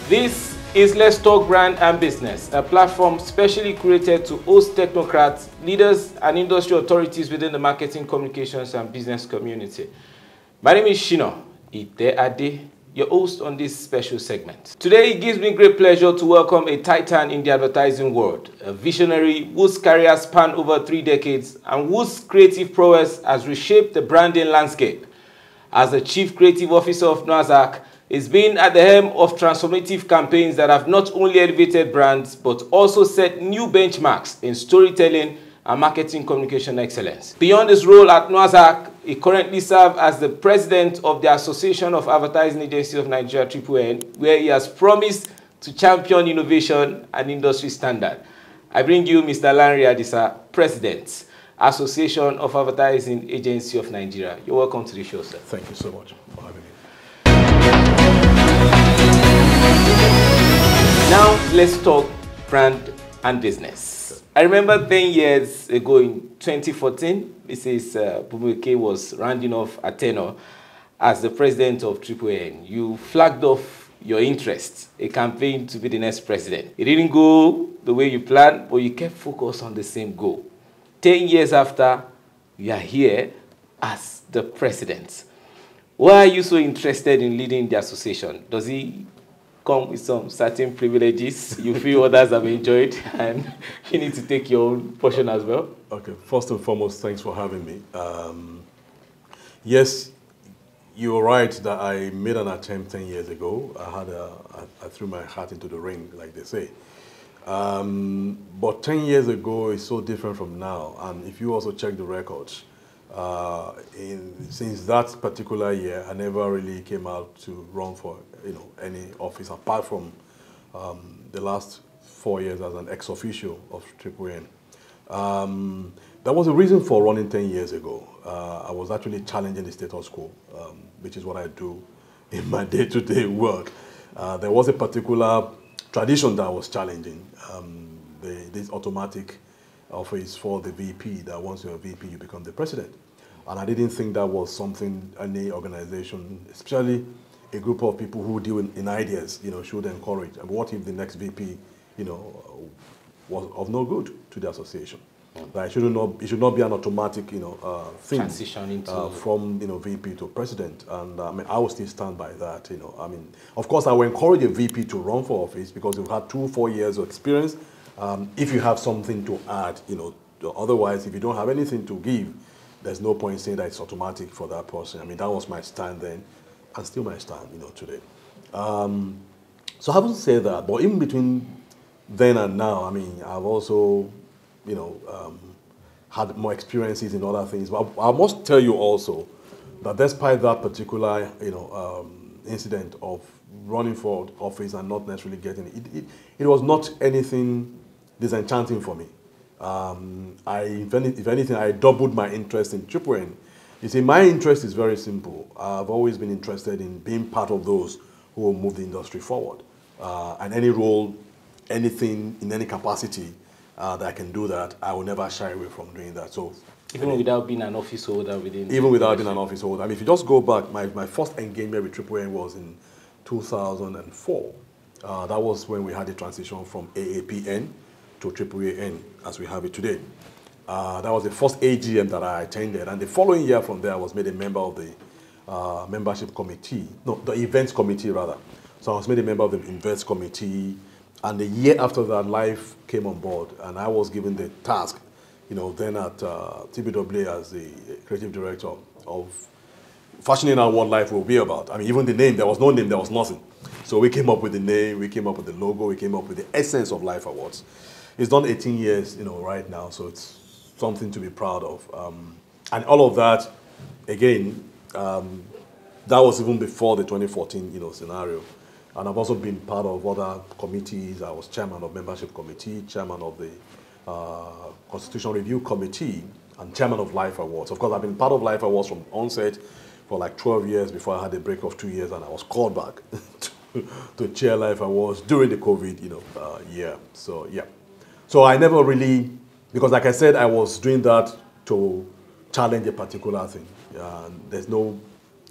This is Let's Talk Brand and Business, a platform specially created to host technocrats, leaders, and industry authorities within the marketing, communications, and business community. My name is Shina, your host on this special segment. Today, it gives me great pleasure to welcome a titan in the advertising world, a visionary whose career spanned over 3 decades and whose creative prowess has reshaped the branding landscape. As the Chief Creative Officer of NASDAQ, he's been at the helm of transformative campaigns that have not only elevated brands, but also set new benchmarks in storytelling and marketing communication excellence. Beyond his role at NASDAQ, he currently serves as the president of the Association of Advertising Agencies of Nigeria, AAN, where he has promised to champion innovation and industry standard. I bring you Mr. Lanre Adisa, President, Association of Advertising Agency of Nigeria. You're welcome to the show, sir. Thank you so much for having me. Now, let's talk brand and business. I remember 10 years ago in 2014, Mrs. Bumuke was rounding off a tenure as the president of AAN. You flagged off your interest, a campaign to be the next president. It didn't go the way you planned, but you kept focused on the same goal. 10 years after, you are here as the president. Why are you so interested in leading the association? Does it come with some certain privileges you feel others have enjoyed and you need to take your own portion as well? Okay, first and foremost, thanks for having me. Yes, you're right that I made an attempt 10 years ago. I threw my hat into the ring, like they say. But 10 years ago is so different from now. And if you also check the records, since that particular year, I never really came out to run for any office apart from the last 4 years as an ex-officio of AAN. There was a reason for running 10 years ago. I was actually challenging the status quo, which is what I do in my day-to-day work. There was a particular tradition that I was challenging, this automatic office for the VP, that once you're a VP, you become the president. And I didn't think that was something any organization, especially a group of people who deal in ideas, should encourage. And what if the next VP, was of no good to the association? That it should not be an automatic, thing transition into from VP to president. And I will still stand by that. Of course, I will encourage a VP to run for office because you've had 4 years of experience. If you have something to add, otherwise, if you don't have anything to give, there's no point saying that it's automatic for that person. That was my stand then, and still my stand, today. So I haven't said that, but in between then and now, I've also, had more experiences in other things. But I must tell you also that despite that particular, incident of running for office and not necessarily getting it, it was not anything disenchanting for me. If anything, I doubled my interest in AAN. You see, my interest is very simple. I've always been interested in being part of those who will move the industry forward. And any role, anything, in any capacity that I can do that, I will never shy away from doing that. So, even without being an office holder within... Even without being an office holder. If you just go back, my first engagement with AAN was in 2004. That was when we had the transition from AAPN to AAN as we have it today. That was the first AGM that I attended, and the following year from there I was made a member of the membership committee, no, the events committee rather. So I was made a member of the events committee, and the year after that, Life came on board, and I was given the task, then at TBWA as the creative director of fashioning out what Life will be about. Even the name, there was no name, there was nothing. So we came up with the name, we came up with the logo, we came up with the essence of Life Awards. It's done 18 years, right now, so it's something to be proud of. And all of that, again, that was even before the 2014, scenario. And I've also been part of other committees. I was chairman of membership committee, chairman of the Constitutional Review Committee, and chairman of Life Awards. Of course, I've been part of Life Awards from onset for like 12 years before I had a break of 2 years, and I was called back to chair Life Awards during the COVID, year. So yeah. So I never really, because like I said, I was doing that to challenge a particular thing. There's no,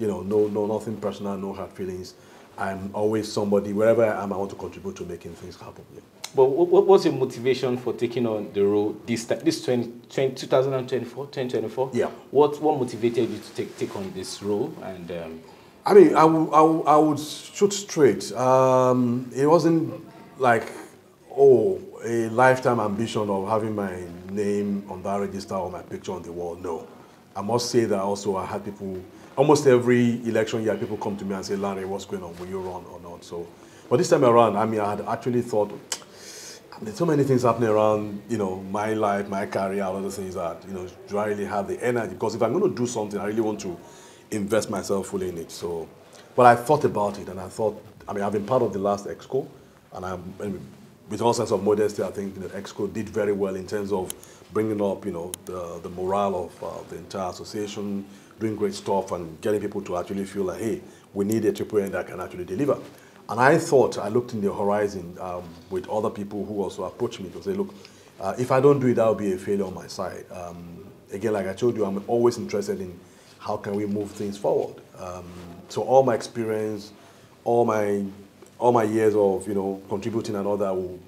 nothing personal, no hard feelings. I'm always somebody, wherever I am, I want to contribute to making things happen. Yeah. But what's your motivation for taking on the role this 2024, 2024? Yeah. What motivated you to take on this role? And I mean, I would shoot straight. It wasn't like, oh, a lifetime ambition of having my name on that register or my picture on the wall. No. I must say that also I had people, almost every election year, people come to me and say, Lanre, what's going on? Will you run or not? So, but this time around, I mean, I had actually thought, there's so many things happening around, you know, my life, my career, all other things that, you know, do I really have the energy? Because if I'm going to do something, I really want to invest myself fully in it. So, but I thought about it, and I thought, I mean, I've been part of the last Exco, and with all sense of modesty, I think the Exco did very well in terms of bringing up, you know, the morale of the entire association, doing great stuff, and getting people to actually feel like, hey, we need a AAA that can actually deliver. And I thought, I looked in the horizon with other people who also approached me to say, look, if I don't do it, that will be a failure on my side. Again, like I told you, I'm always interested in how can we move things forward. So all my experience, all my years of, you know, contributing and all that will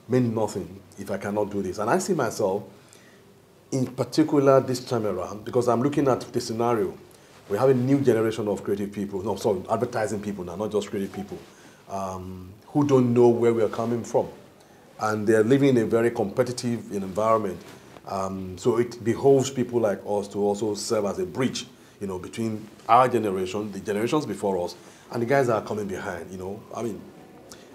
mean nothing if I cannot do this. And I see myself, in particular this time around, because I'm looking at the scenario. We have a new generation of creative people, no, sorry, advertising people now, not just creative people, who don't know where we are coming from. And they're living in a very competitive environment. So it behoves people like us to also serve as a bridge, you know, between our generation, the generations before us, and the guys that are coming behind, you know. I mean,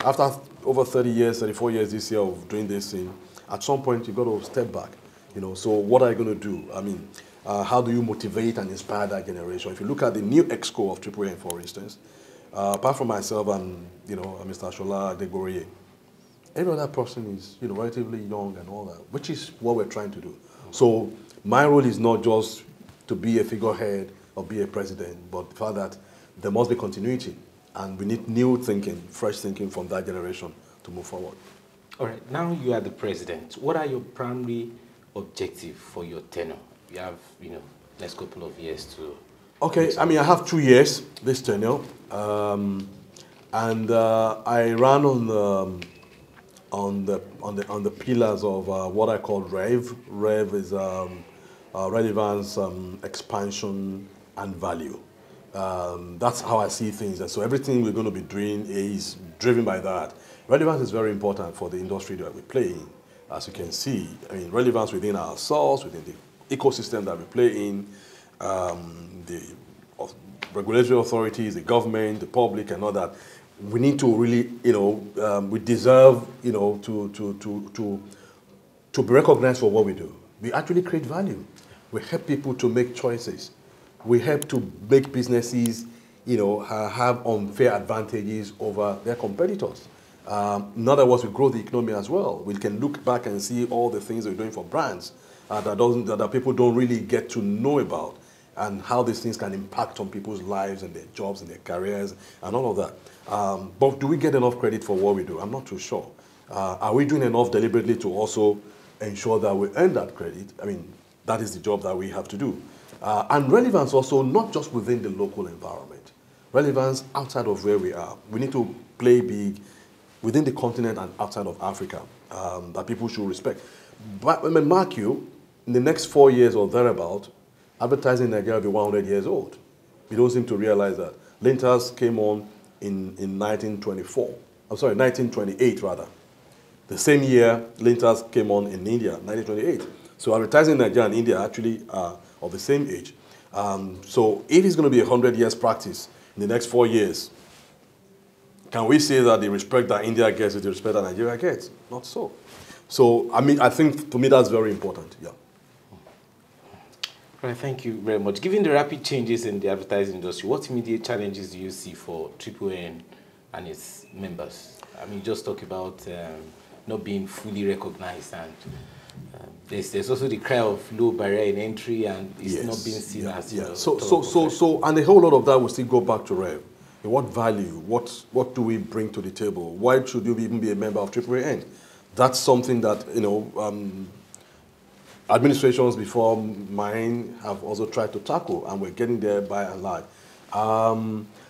after over 30 years, 34 years this year of doing this thing, at some point you've got to step back, you know. So what are you going to do? I mean, how do you motivate and inspire that generation? If you look at the new exco of AAA, for instance, apart from myself and, you know, Mr. Shola Degorie, every other person is, you know, relatively young and all that, which is what we're trying to do. So my role is not just to be a figurehead or be a president, but the fact that there must be continuity, and we need new thinking, fresh thinking from that generation to move forward. All right, now you are the president. What are your primary objectives for your tenure? You have, you know, next couple of years to... Okay, I mean, I have 2 years this tenure, and I ran on the pillars of what I call REV. REV is relevance, expansion, and value. That's how I see things, and so everything we're going to be doing is driven by that. Relevance is very important for the industry that we play in. As you can see, I mean, relevance within ourselves, within the ecosystem that we play in, the regulatory authorities, the government, the public, and all that. We need to really, you know, we deserve, you know, to be recognized for what we do. We actually create value. We help people to make choices. We help to make businesses, you know, have unfair advantages over their competitors. In other words, we grow the economy as well. We can look back and see all the things we're doing for brands that people don't really get to know about, and how these things can impact on people's lives and their jobs and their careers and all of that. But do we get enough credit for what we do? I'm not too sure. Are we doing enough deliberately to also ensure that we earn that credit? I mean, that is the job that we have to do. And relevance also, not just within the local environment. Relevance outside of where we are. We need to play big within the continent and outside of Africa, that people should respect. But I mean, mark you, in the next 4 years or thereabout, advertising in Nigeria will be 100 years old. We don't seem to realize that. Lintas came on in 1924. I'm sorry, 1928 rather. The same year, Lintas came on in India, 1928. So advertising in Nigeria and India actually are of the same age. So if it's going to be 100 years practice in the next 4 years, can we say that the respect that India gets is the respect that Nigeria gets? Not so. So, I mean, I think to me that's very important, yeah. Right, thank you very much. Given the rapid changes in the advertising industry, what immediate challenges do you see for AAN and its members? I mean, you just talk about not being fully recognized, and there's also the cry of low barrier in entry, and it's not being seen as... Yeah. So, and a whole lot of that will still go back to REV. What value, what do we bring to the table? Why should you even be a member of AAN? That's something that, you know, administrations before mine have also tried to tackle, and we're getting there by and large.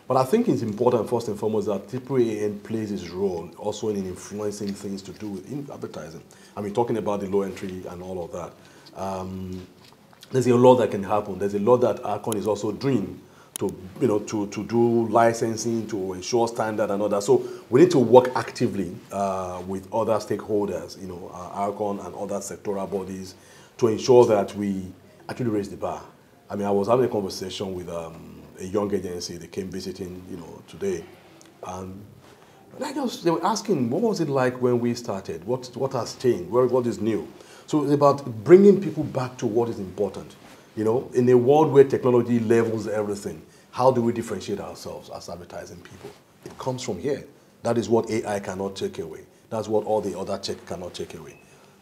But I think it's important, first and foremost, that AAN plays its role also in influencing things to do with advertising. I mean, talking about the low entry and all of that. There's a lot that can happen. There's a lot that Aaan is also doing to, to do licensing, to ensure standard and all that. So we need to work actively with other stakeholders, Aaan and other sectoral bodies, to ensure that we actually raise the bar. I mean, I was having a conversation with a young agency. They came visiting, today, and they were asking, what was it like when we started? What has changed? What is new? So it's about bringing people back to what is important. In a world where technology levels everything, how do we differentiate ourselves as advertising people? It comes from here. That is what AI cannot take away. That's what all the other tech cannot take away.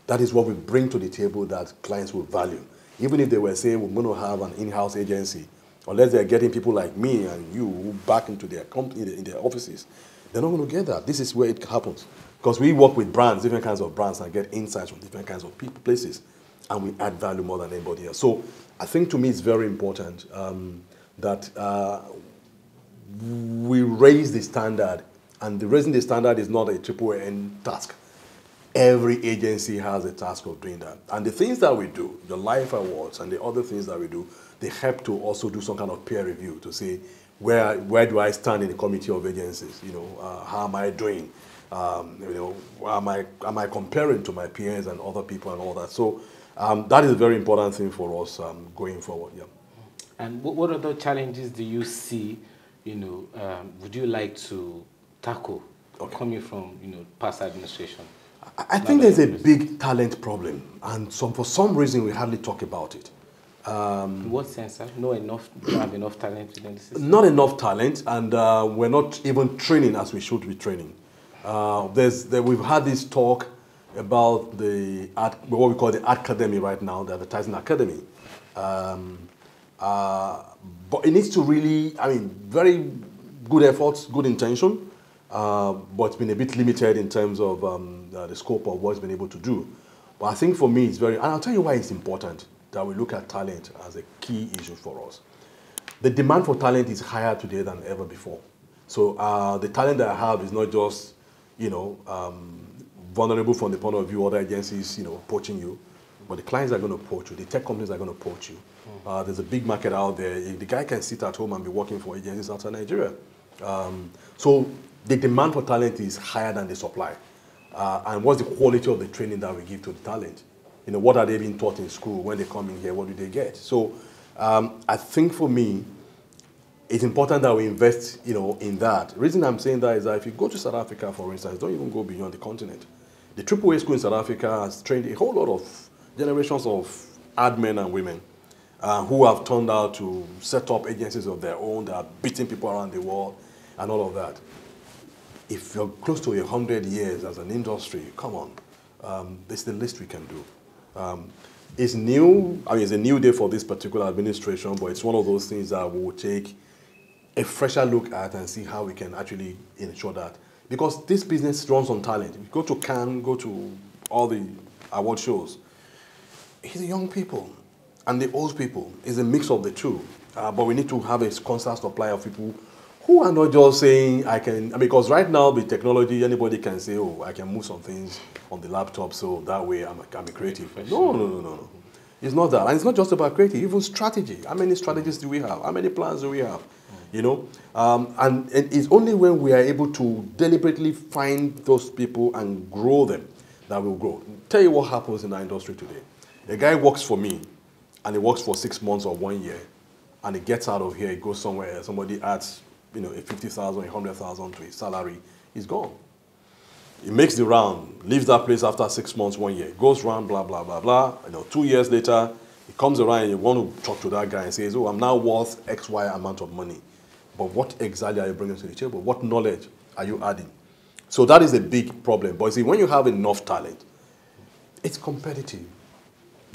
That is what we bring to the table that clients will value. Even if they were saying we're going to have an in-house agency, unless they're getting people like me and you back into their company, in their offices, they're not going to get that. This is where it happens. Because we work with brands, different kinds of brands, and get insights from different kinds of people, places, and we add value more than anybody else. So I think to me it's very important that we raise the standard, and raising the standard is not a AAN task. Every agency has a task of doing that. And the things that we do, the Life Awards and the other things that we do, they help to also do some kind of peer review to say, where do I stand in the committee of agencies? How am I doing? Am I comparing to my peers and other people and all that? So that is a very important thing for us going forward. Yeah. And what other challenges do you see? Would you like to tackle coming from past administration? I think there's a big talent problem, and for some reason we hardly talk about it. In what sense, sir? You have enough talent within the system? Not enough talent, and we're not even training as we should be training. We've had this talk about what we call the academy right now, the advertising academy. But it needs to really, very good efforts, good intention, but it's been a bit limited in terms of the scope of what it's been able to do. But I think for me it's and I'll tell you why it's important that we look at talent as a key issue for us. The demand for talent is higher today than ever before. So the talent that I have is not just, vulnerable from the point of view other agencies, poaching you, but the clients are going to poach you, the tech companies are going to poach you. There's a big market out there. The guy can sit at home and be working for agencies outside Nigeria. So the demand for talent is higher than the supply. And what's the quality of the training that we give to the talent? What are they being taught in school? When they come in here, what do they get? So I think for me, it's important that we invest, in that. The reason I'm saying that is that if you go to South Africa, for instance, don't even go beyond the continent. The AAA school in South Africa has trained a whole lot of generations of admin and women who have turned out to set up agencies of their own, that are beating people around the world and all of that. If you're close to 100 years as an industry, come on, this is the least we can do. It's new, it's a new day for this particular administration, but it's one of those things that we will take a fresher look at and see how we can actually ensure that. Because this business runs on talent. If you go to Cannes, go to all the award shows, it's the young people and the old people. It's a mix of the two. But we need to have a constant supply of people who are not just saying, because right now with technology, anybody can say, oh, I can move some things on the laptop, so that way I'm a creative. No. It's not that. And it's not just about creative, even strategy. How many strategies do we have? How many plans do we have? And it's only when we are able to deliberately find those people and grow them that we'll grow. Tell you what happens in our industry today. A guy works for me, and he works for 6 months or 1 year, and he gets out of here, he goes somewhere else, somebody adds, a 50,000, 100,000 to his salary, he's gone. He makes the round, leaves that place after 6 months, 1 year, goes round, blah, blah, blah, blah. 2 years later, he comes around and you want to talk to that guy and says, oh, I'm now worth X, Y amount of money. But what exactly are you bringing to the table? What knowledge are you adding? So that is a big problem. But see, when you have enough talent, it's competitive.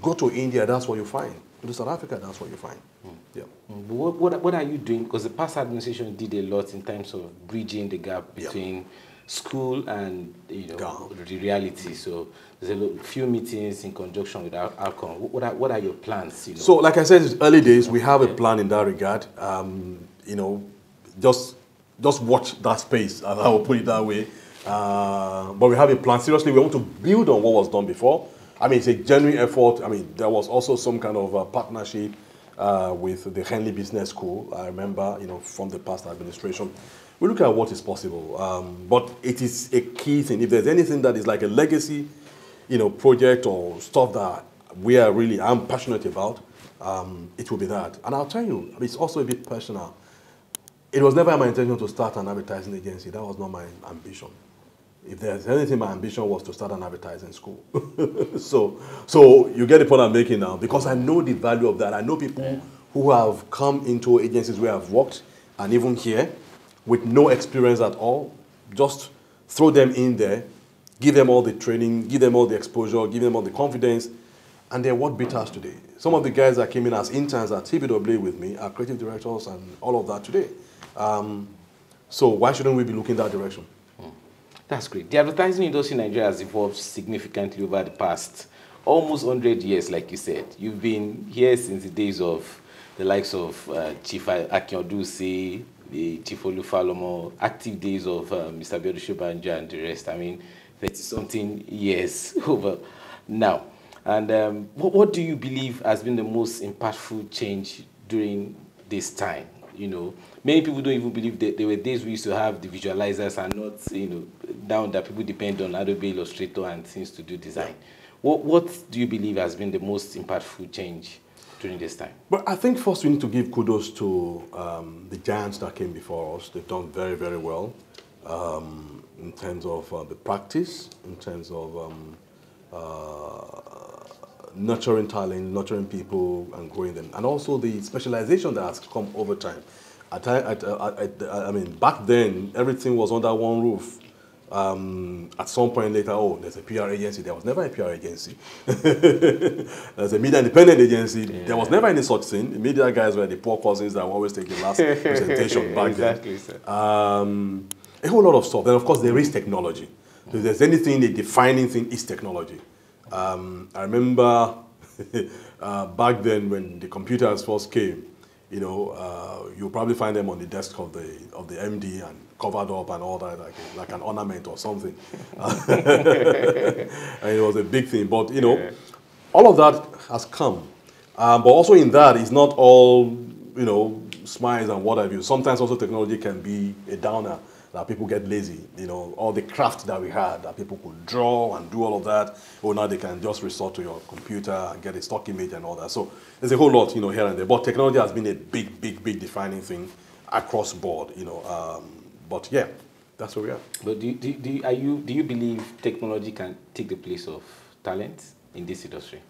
Go to India, that's what you find. Go to South Africa, that's what you find. Yeah. What are you doing? Because the past administration did a lot in terms of bridging the gap between school and the reality. So there's a few meetings in conjunction with Aaan. What are your plans? So like I said, it's early days. We have a plan in that regard. Just just watch that space, and I will put it that way. But we have a plan. Seriously, we want to build on what was done before. I mean, it's a genuine effort. I mean, there was also some kind of partnership with the Henley Business School. I remember, from the past administration. We look at what is possible, but it is a key thing. If there's anything that is like a legacy, project or stuff that I'm passionate about, it will be that. And I'll tell you, it's also a bit personal. It was never my intention to start an advertising agency. That was not my ambition. If there's anything, my ambition was to start an advertising school. so you get the point I'm making now, because I know the value of that. I know people who have come into agencies where I've worked, and even here, with no experience at all. Just throw them in there, give them all the training, give them all the exposure, give them all the confidence, and they're what beaters today. Some of the guys that came in as interns at TBW with me are creative directors and all of that today. So why shouldn't we be looking that direction? That's great. The advertising industry in Nigeria has evolved significantly over the past almost 100 years, like you said. You've been here since the days of the likes of Chief Akinodusi, the Chief Olufalomo, active days of Mr. Biodun and the rest. I mean, 30-something years over now. And what do you believe has been the most impactful change during this time? Many people don't even believe that there were days we used to have the visualizers and not, now that people depend on Adobe Illustrator and things to do design. What do you believe has been the most impactful change during this time? But I think first we need to give kudos to the giants that came before us. They've done very, very well in terms of the practice, in terms of nurturing talent, nurturing people and growing them. And also the specialization that has come over time. I mean, back then, everything was under one roof. At some point later, there's a PR agency. There was never a PR agency. There's a media independent agency. Yeah. There was never any such thing. The media guys were the poor cousins that would always take the last presentation back exactly, then. A whole lot of stuff. Then, of course, there is technology. So if there's anything, the defining thing is technology. I remember back then when the computers first came, you'll probably find them on the desk of the MD and covered up and all that, like an ornament or something. And it was a big thing. But, all of that has come. But also in that, it's not all, smiles and what have you. Sometimes also technology can be a downer, that people get lazy. All the craft that we had, that people could draw and do all of that, now they can just resort to your computer and get a stock image and all that. So there's a whole lot, here and there. But technology has been a big, big, big defining thing across board, But yeah, that's where we are. But do you believe technology can take the place of talent in this industry?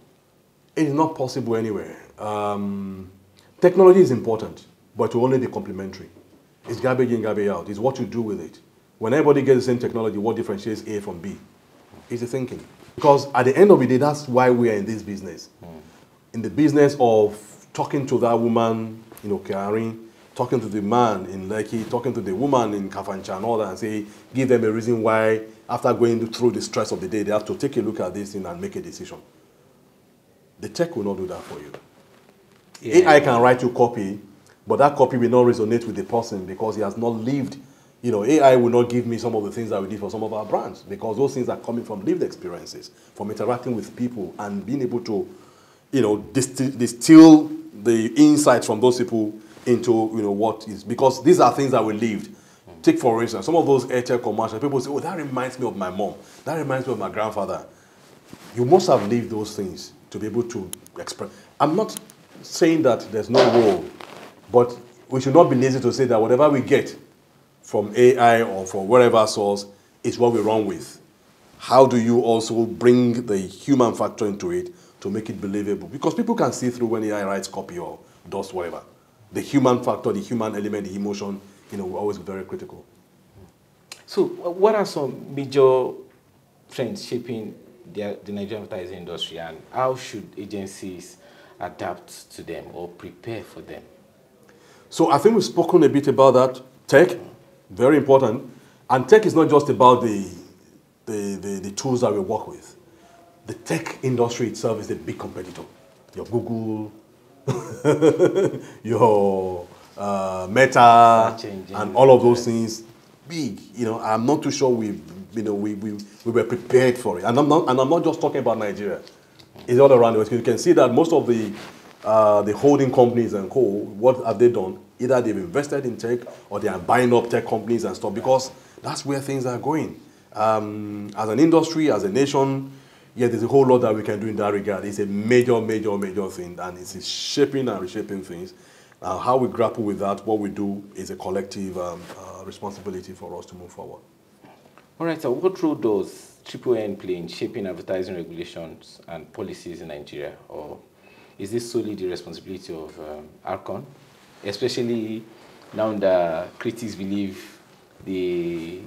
It is not possible anywhere. Technology is important, but it will only be complementary. It's garbage in, garbage out. It's what you do with it. When everybody gets the same technology, what differentiates A from B? It's the thinking. Because at the end of the day, that's why we are in this business. In the business of talking to that woman, Karen, talking to the man in Lekki, talking to the woman in Kafancha and all that, and say, give them a reason why, after going through the stress of the day, they have to take a look at this thing and make a decision. The tech will not do that for you. Yeah. AI can write you copy, but that copy will not resonate with the person because he has not lived. AI will not give me some of the things that we did for some of our brands because those things are coming from lived experiences, from interacting with people and being able to, distill the insights from those people into, what is, because these are things that we lived. Take, for instance, some of those Airtel commercials, people say, that reminds me of my mom. That reminds me of my grandfather. You must have lived those things to be able to express. I'm not saying that there's no role, but we should not be lazy to say that whatever we get from AI or from wherever source is what we run with. How do you also bring the human factor into it to make it believable? Because people can see through when AI writes copy or does whatever. The human factor, the human element, the emotion, will always be very critical. So what are some major trends shaping the Nigerian advertising industry, and how should agencies adapt to them or prepare for them? So I think we've spoken a bit about that. Tech, very important. And tech is not just about the tools that we work with. The tech industry itself is a big competitor. Your Google, your Meta, and all of those things, big. You know, I'm not too sure we were prepared for it. And I'm not just talking about Nigeria. It's all around the world. You can see that most of the holding companies and co, what have they done? Either they've invested in tech or they are buying up tech companies and stuff, because that's where things are going. As an industry, as a nation, yeah, there's a whole lot that we can do in that regard. It's a major, major, major thing, and it's shaping and reshaping things. How we grapple with that, what we do, is a collective responsibility for us to move forward. All right, so what role does AAN play in shaping advertising regulations and policies in Nigeria? Or is this solely the responsibility of Aaan? Especially now that critics believe the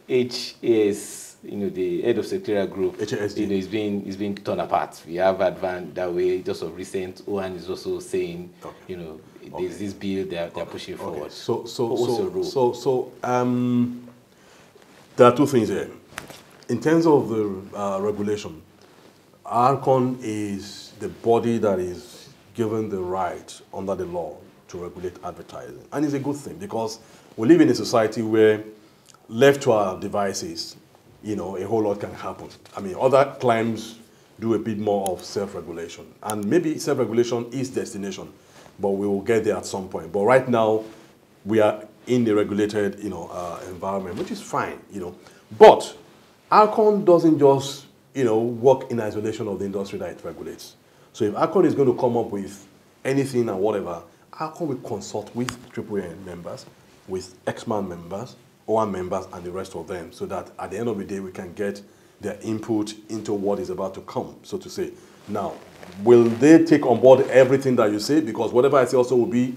HAS, the head of secretarial group, is being torn apart. We have Advan that way. Just of recent, Aaan is also saying, there's this bill they're pushing forward. So there are two things here. In terms of the regulation, Aaan is the body that is given the right under the law to regulate advertising. And it's a good thing, because we live in a society where, left to our devices, a whole lot can happen. I mean, other climes do a bit more of self-regulation. And maybe self-regulation is destination, but we will get there at some point. But right now, we are in the regulated, environment, which is fine, But Aaan doesn't just, work in isolation of the industry that it regulates. So if Aaan is going to come up with anything and whatever, Aaan will consult with AAN members, with X-Man members, Aaan members, and the rest of them, so that at the end of the day, we can get their input into what is about to come, so to say. Now, will they take on board everything that you say? Because whatever I say also will be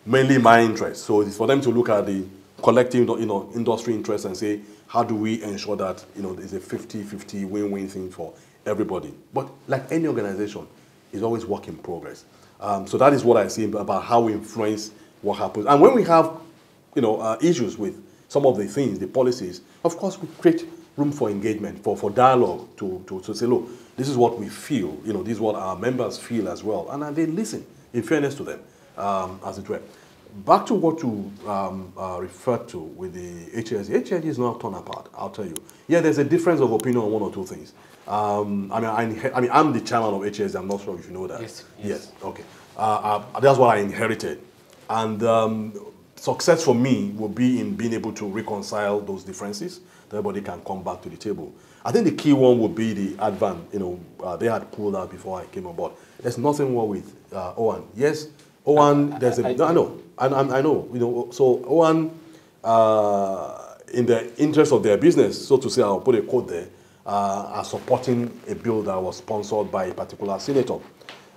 mainly my interest. So it's for them to look at the collective, industry interest and say, how do we ensure that, there's a 50-50 win-win thing for everybody? But like any organization, it's always work in progress. So that is what I see about how we influence what happens. And when we have, issues with some of the things, the policies, of course, we create room for engagement, for dialogue, to say, look, this is what we feel, this is what our members feel as well. And they listen, in fairness to them, as it were. Back to what you referred to with the HSG. HSG is not torn apart, I'll tell you. Yeah, there's a difference of opinion on one or two things. I'm the chairman of HSG. I'm not sure if you know that. Yes. Okay. That's what I inherited. And success for me will be in being able to reconcile those differences, that everybody can come back to the table. I think the key one would be the Advan. They had pulled out before I came on board. There's nothing wrong with Aaan. Yes, Aaan, I know. So Aaan, in the interest of their business, so to say, I'll put a quote there, are supporting a bill that was sponsored by a particular senator.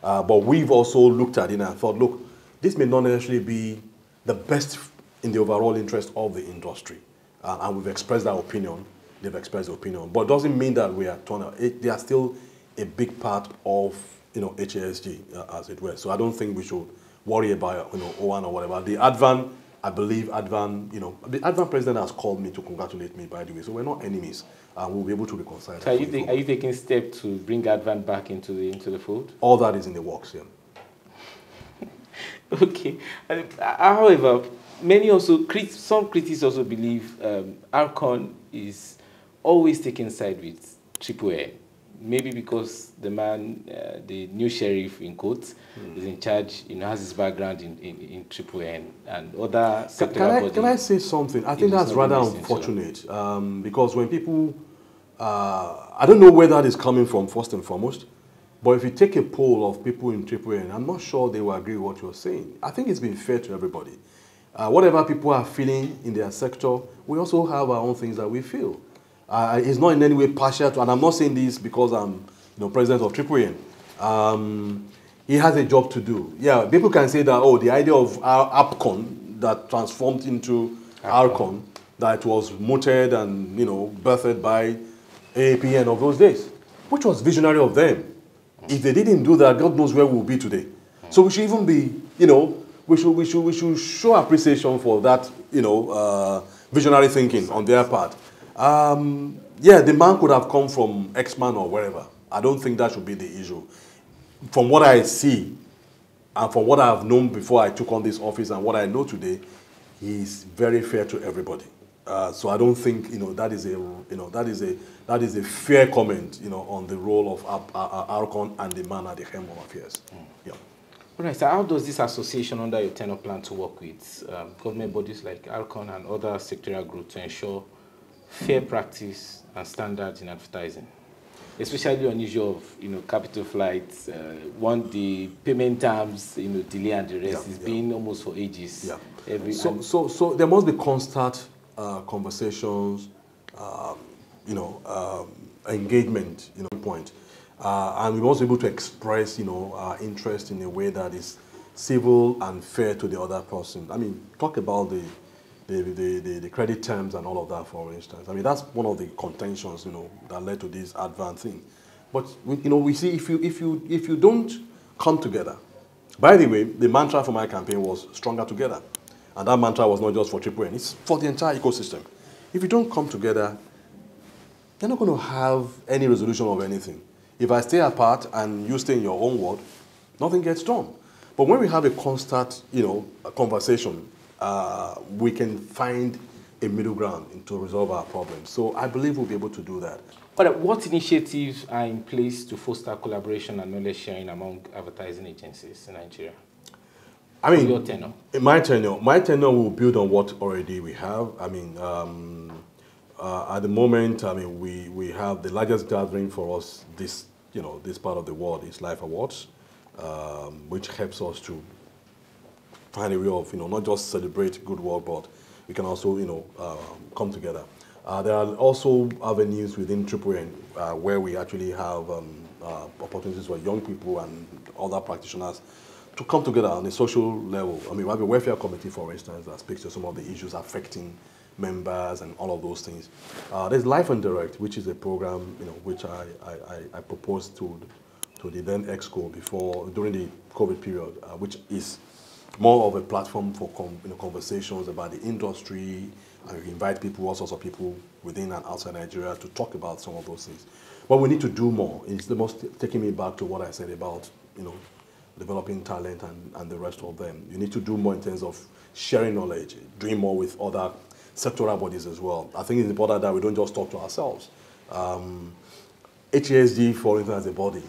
But we've also looked at it and thought, look, this may not necessarily be the best in the overall interest of the industry. And we've expressed that opinion. They've expressed their opinion. But it doesn't mean that we are torn out. They are still a big part of HASG, as it were. So I don't think we should worry about Aaan or whatever. The Advan, I believe Advan, the Advan president has called me to congratulate me, by the way. So we're not enemies. We'll be able to reconcile. So are you taking steps to bring Advan back into the fold? All that is in the works, yeah. Okay. However, some critics also believe Aaan is always taking side with AAN. Maybe because the man, the new sheriff in quotes, is in charge, has his background in AAN and other sectoral bodies. Can I say something? I think that's rather unfortunate because when people, I don't know where that is coming from first and foremost, but if you take a poll of people in AAN, I'm not sure they will agree with what you're saying. I think it's been fair to everybody. Whatever people are feeling in their sector, we also have our own things that we feel. It's not in any way partial to, and I'm not saying this because I'm president of AAN. He has a job to do. Yeah, people can say that, oh, the idea of our APCON that transformed into Aaan, that it was mooted and birthed by AAPN of those days, which was visionary of them. If they didn't do that, God knows where we'll be today. So we should even be, we should show appreciation for that, visionary thinking on their part. Yeah, the man could have come from X-Man or wherever. I don't think that should be the issue. From what I see, And from what I have known before I took on this office and what I know today, he's very fair to everybody. So I don't think that is a fair comment on the role of Aaan and the man at the helm of affairs. Yeah. All right. So how does this association under your tenure plan to work with government bodies like Aaan and other sectorial groups to ensure fair practice and standards in advertising, especially on issue of capital flights, the payment terms, delay and the rest is being almost for ages. Yeah. So there must be constant conversations, engagement, point, and we must be able to express, our interest in a way that is civil and fair to the other person. I mean, talk about the credit terms and all of that, for instance. I mean, that's one of the contentions, that led to this advance thing. But we see if you don't come together. By the way, the mantra for my campaign was stronger together. And that mantra was not just for AAN, it's for the entire ecosystem. If you don't come together, you're not going to have any resolution of anything. If I stay apart and you stay in your own world, nothing gets done. But when we have a constant, a conversation, we can find a middle ground to resolve our problems. So I believe we'll be able to do that. But what initiatives are in place to foster collaboration and knowledge sharing among advertising agencies in Nigeria? I mean, your tenure? My tenure will build on what already we have. I mean, at the moment, I mean, we have the largest gathering for us this part of the world is Life Awards, which helps us to find a way of not just celebrate good work, but we can also come together. There are also avenues within AAN where we actually have opportunities for young people and other practitioners to come together on a social level. I mean, we have a welfare committee, for instance, that speaks to some of the issues affecting members and all of those things. There's Life and Direct, which is a program which I proposed to the then EXCO during the COVID period, which is more of a platform for conversations about the industry, and we invite people, all sorts of people within and outside Nigeria to talk about some of those things. But we need to do more. It's the most taking me back to what I said about developing talent and the rest of them. You need to do more in terms of sharing knowledge, doing more with other sectoral bodies as well. I think it's important that we don't just talk to ourselves. HASD, for instance, as a body,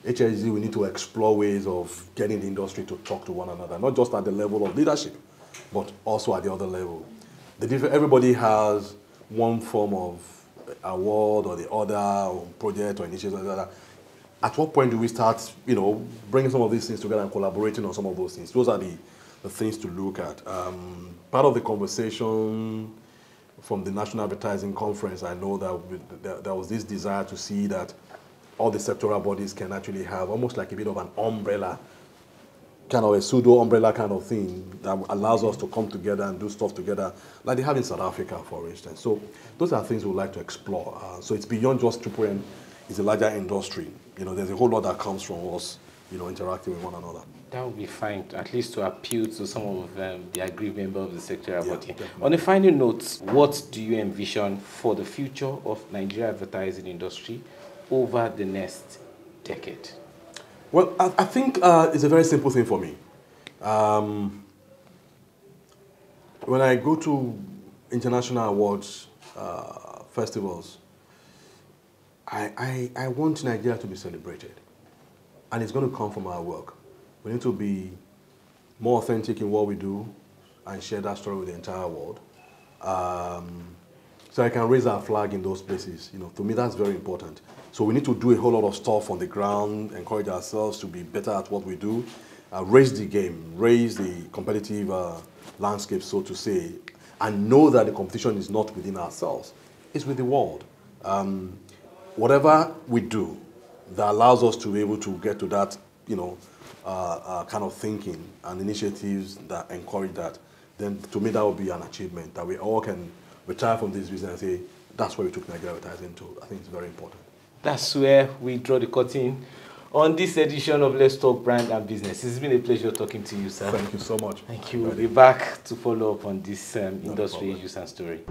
HASD, we need to explore ways of getting the industry to talk to one another, not just at the level of leadership, but also at the other level. Everybody has one form of award or the other, or project or initiative or the other. At what point do we start, bringing some of these things together and collaborating on some of those things? Those are the things to look at. Part of the conversation from the National Advertising Conference, I know that there was this desire to see that all the sectoral bodies can actually have almost like a bit of an umbrella, kind of a pseudo-umbrella kind of thing that allows us to come together and do stuff together, like they have in South Africa, for instance. So those are things we'd like to explore. So it's beyond just AAN, it's a larger industry. There's a whole lot that comes from us, interacting with one another. That would be fine, at least to appeal to some of the aggrieved members of the sectoral body. On a final note, what do you envision for the future of Nigeria advertising industry over the next decade? Well, I think it's a very simple thing for me. When I go to international awards, festivals, I want Nigeria to be celebrated. And it's going to come from our work. We need to be more authentic in what we do and share that story with the entire world. So I can raise our flag in those places. To me, that's very important. So we need to do a whole lot of stuff on the ground, encourage ourselves to be better at what we do, raise the game, raise the competitive landscape, so to say, and know that the competition is not within ourselves, it's with the world. Whatever we do that allows us to be able to get to that, kind of thinking and initiatives that encourage that, then to me that would be an achievement that we all can retire from this business and say, that's where we took Nigeria advertising to. I think it's very important. That's where we draw the curtain on this edition of Let's Talk Brand and Business. It's been a pleasure talking to you, sir. Thank you so much. Thank you. We'll be back to follow up on this industry issues and story.